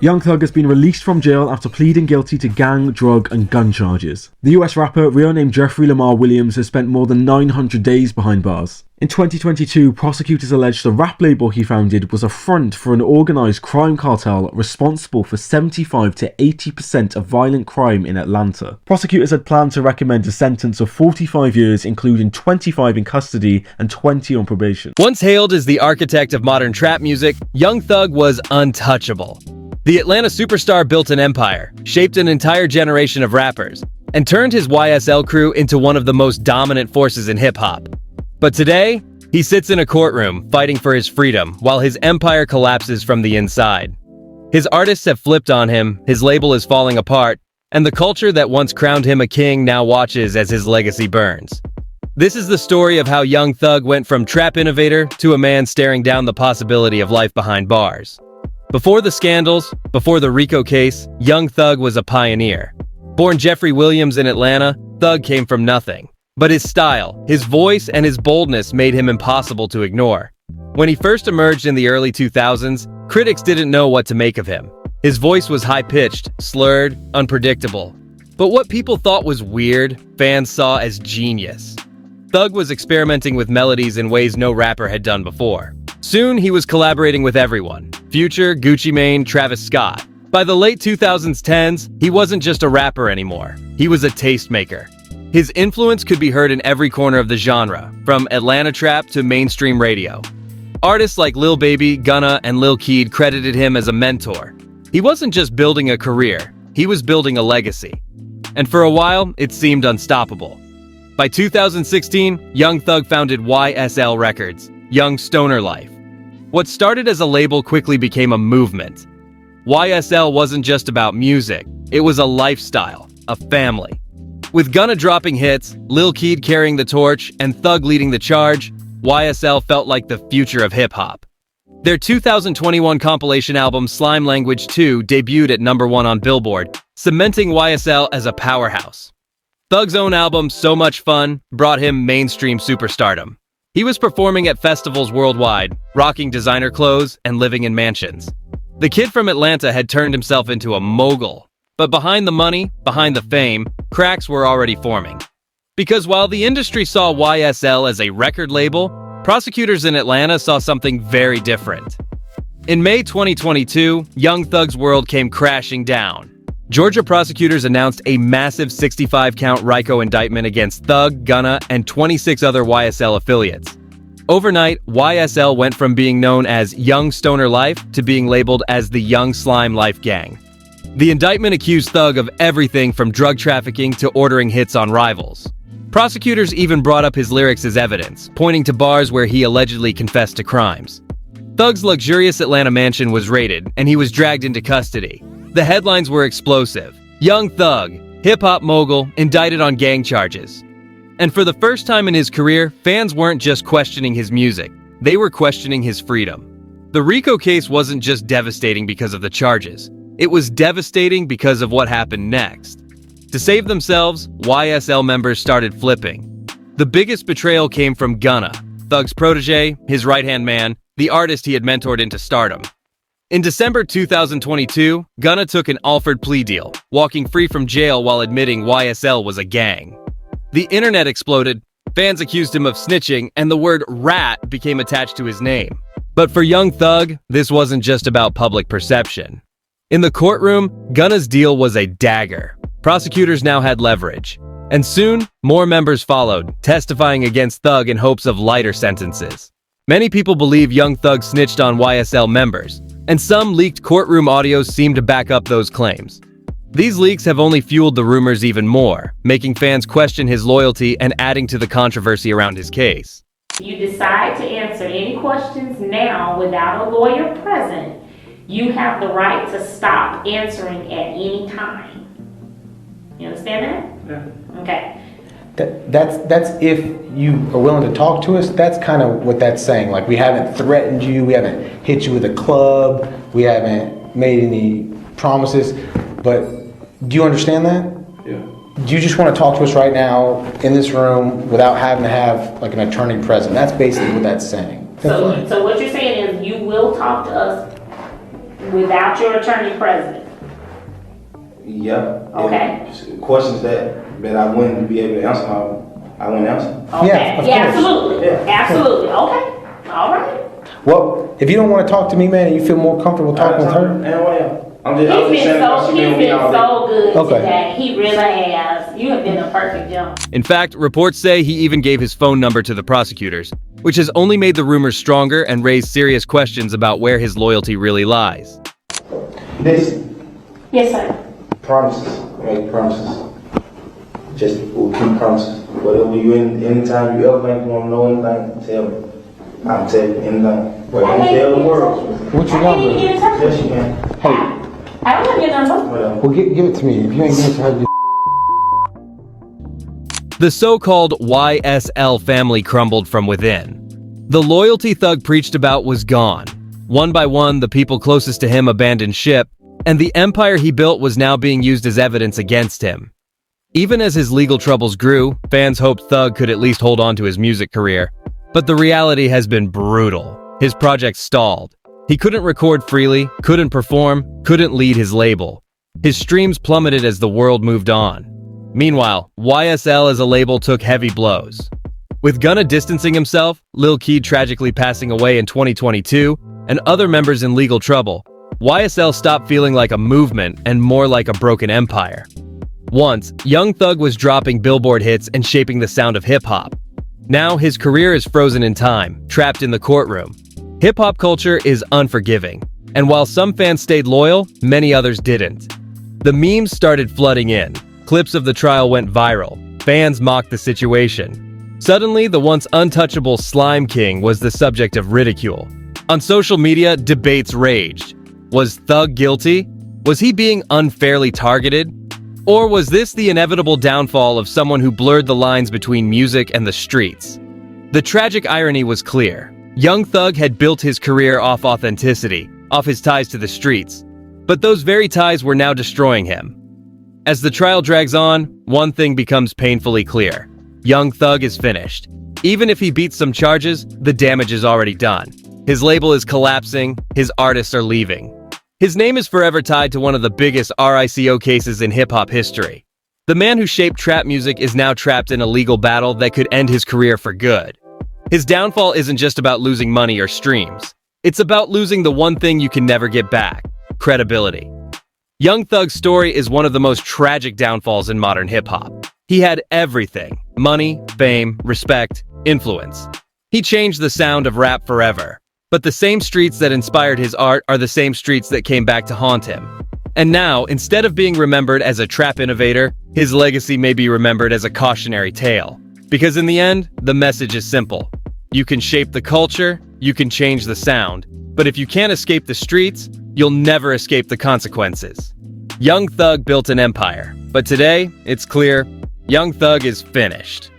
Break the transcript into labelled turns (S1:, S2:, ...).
S1: Young Thug has been released from jail after pleading guilty to gang, drug, and gun charges. The US rapper, real name Jeffrey Lamar Williams, has spent more than 900 days behind bars. In 2022, prosecutors alleged the rap label he founded was a front for an organised crime cartel responsible for 75 to 80% of violent crime in Atlanta. Prosecutors had planned to recommend a sentence of 45 years, including 25 in custody and 20 on probation.
S2: Once hailed as the architect of modern trap music, Young Thug was untouchable. The Atlanta superstar built an empire, shaped an entire generation of rappers, and turned his YSL crew into one of the most dominant forces in hip-hop. But today, he sits in a courtroom fighting for his freedom while his empire collapses from the inside. His artists have flipped on him, his label is falling apart, and the culture that once crowned him a king now watches as his legacy burns. This is the story of how Young Thug went from trap innovator to a man staring down the possibility of life behind bars. Before the scandals, before the RICO case, Young Thug was a pioneer. Born Jeffrey Williams in Atlanta, Thug came from nothing. But his style, his voice, and his boldness made him impossible to ignore. When he first emerged in the early 2000s, critics didn't know what to make of him. His voice was high-pitched, slurred, unpredictable. But what people thought was weird, fans saw as genius. Thug was experimenting with melodies in ways no rapper had done before. Soon, he was collaborating with everyone: Future, Gucci Mane, Travis Scott. By the late 2010s, he wasn't just a rapper anymore. He was a tastemaker. His influence could be heard in every corner of the genre, from Atlanta trap to mainstream radio. Artists like Lil Baby, Gunna, and Lil Keed credited him as a mentor. He wasn't just building a career, he was building a legacy. And for a while, it seemed unstoppable. By 2016, Young Thug founded YSL Records, Young Stoner Life. What started as a label quickly became a movement. YSL wasn't just about music, it was a lifestyle, a family. With Gunna dropping hits, Lil Keed carrying the torch, and Thug leading the charge, YSL felt like the future of hip-hop. Their 2021 compilation album Slime Language 2 debuted at #1 on Billboard, cementing YSL as a powerhouse. Thug's own album So Much Fun brought him mainstream superstardom. He was performing at festivals worldwide, rocking designer clothes and living in mansions. The kid from Atlanta had turned himself into a mogul. But behind the money, behind the fame, cracks were already forming. Because while the industry saw YSL as a record label, prosecutors in Atlanta saw something very different. In May 2022, Young Thug's world came crashing down. Georgia prosecutors announced a massive 65-count RICO indictment against Thug, Gunna, and 26 other YSL affiliates. Overnight, YSL went from being known as Young Stoner Life to being labeled as the Young Slime Life Gang. The indictment accused Thug of everything from drug trafficking to ordering hits on rivals. Prosecutors even brought up his lyrics as evidence, pointing to bars where he allegedly confessed to crimes. Thug's luxurious Atlanta mansion was raided, and he was dragged into custody. The headlines were explosive. Young Thug, hip-hop mogul, indicted on gang charges. And for the first time in his career, fans weren't just questioning his music, they were questioning his freedom. The RICO case wasn't just devastating because of the charges. It was devastating because of what happened next. To save themselves, YSL members started flipping. The biggest betrayal came from Gunna, Thug's protege, his right-hand man, the artist he had mentored into stardom. In December 2022, Gunna took an Alford plea deal, walking free from jail while admitting YSL was a gang. The internet exploded, fans accused him of snitching, and the word rat became attached to his name. But for Young Thug, this wasn't just about public perception. In the courtroom, Gunna's deal was a dagger. Prosecutors now had leverage. And soon, more members followed, testifying against Thug in hopes of lighter sentences. Many people believe Young Thug snitched on YSL members, and some leaked courtroom audios seem to back up those claims. These leaks have only fueled the rumors even more, making fans question his loyalty and adding to the controversy around his case.
S3: You decide to answer any questions now without a lawyer present, you have the right to stop answering at any time. You understand that? Yeah. Okay.
S4: That's if you are willing to talk to us. That's kind of what that's saying. Like, we haven't threatened you, we haven't hit you with a club, we haven't made any promises. But do you understand that?
S5: Yeah.
S4: Do you just want to talk to us right now in this room without having to have like an attorney present? That's basically what that's saying.
S3: So what you're saying is you will talk to us without your attorney present.
S5: Yep.
S3: Okay.
S5: If questions that I wouldn't be able to answer, I wouldn't answer.
S3: Okay.
S4: Yeah, of course.
S3: Absolutely.
S5: Yeah.
S3: Absolutely. Okay. All right.
S4: Well, if you don't want to talk to me, man, and you feel more comfortable talking with her,
S5: I'm
S3: He's
S5: just
S3: been
S5: saying
S3: so,
S5: she been with me all day.
S3: good
S4: Okay.
S3: today. He really has. You have been a perfect jump.
S2: In fact, reports say he even gave his phone number to the prosecutors, which has only made the rumors stronger and raised serious questions about where his loyalty really lies.
S5: Listen,
S3: Yes, sir.
S5: promises, make promises. Just we'll keep promises. Whatever you anytime you ever think you want to know anything, tell me. I'll tell you anything. But don't tell the world.
S4: what's your number?
S5: Yes, you can.
S4: Hey,
S3: I don't have your number.
S5: Whatever.
S4: well, give it to me. If you ain't give it to her,
S2: The so-called YSL family crumbled from within. The loyalty Thug preached about was gone. One by one, the people closest to him abandoned ship, and the empire he built was now being used as evidence against him. Even as his legal troubles grew, fans hoped Thug could at least hold on to his music career. But the reality has been brutal. His project stalled. He couldn't record freely, couldn't perform, couldn't lead his label. His streams plummeted as the world moved on. Meanwhile, YSL as a label took heavy blows. With Gunna distancing himself, Lil Keed tragically passing away in 2022, and other members in legal trouble, YSL stopped feeling like a movement and more like a broken empire. Once, Young Thug was dropping Billboard hits and shaping the sound of hip-hop. Now his career is frozen in time, trapped in the courtroom. Hip-hop culture is unforgiving, and while some fans stayed loyal, many others didn't. The memes started flooding in. Clips of the trial went viral. Fans mocked the situation. Suddenly, the once untouchable Slime King was the subject of ridicule. On social media, debates raged. Was Thug guilty? Was he being unfairly targeted? Or was this the inevitable downfall of someone who blurred the lines between music and the streets? The tragic irony was clear. Young Thug had built his career off authenticity, off his ties to the streets. But those very ties were now destroying him. As the trial drags on, one thing becomes painfully clear. Young Thug is finished. Even if he beats some charges, the damage is already done. His label is collapsing, his artists are leaving. His name is forever tied to one of the biggest RICO cases in hip-hop history. The man who shaped trap music is now trapped in a legal battle that could end his career for good. His downfall isn't just about losing money or streams. It's about losing the one thing you can never get back: credibility. Young Thug's story is one of the most tragic downfalls in modern hip-hop. He had everything: money, fame, respect, influence. He changed the sound of rap forever. But the same streets that inspired his art are the same streets that came back to haunt him. And now, instead of being remembered as a trap innovator, his legacy may be remembered as a cautionary tale. Because in the end, the message is simple. You can shape the culture, you can change the sound, but if you can't escape the streets, you'll never escape the consequences. Young Thug built an empire, but today, it's clear, Young Thug is finished.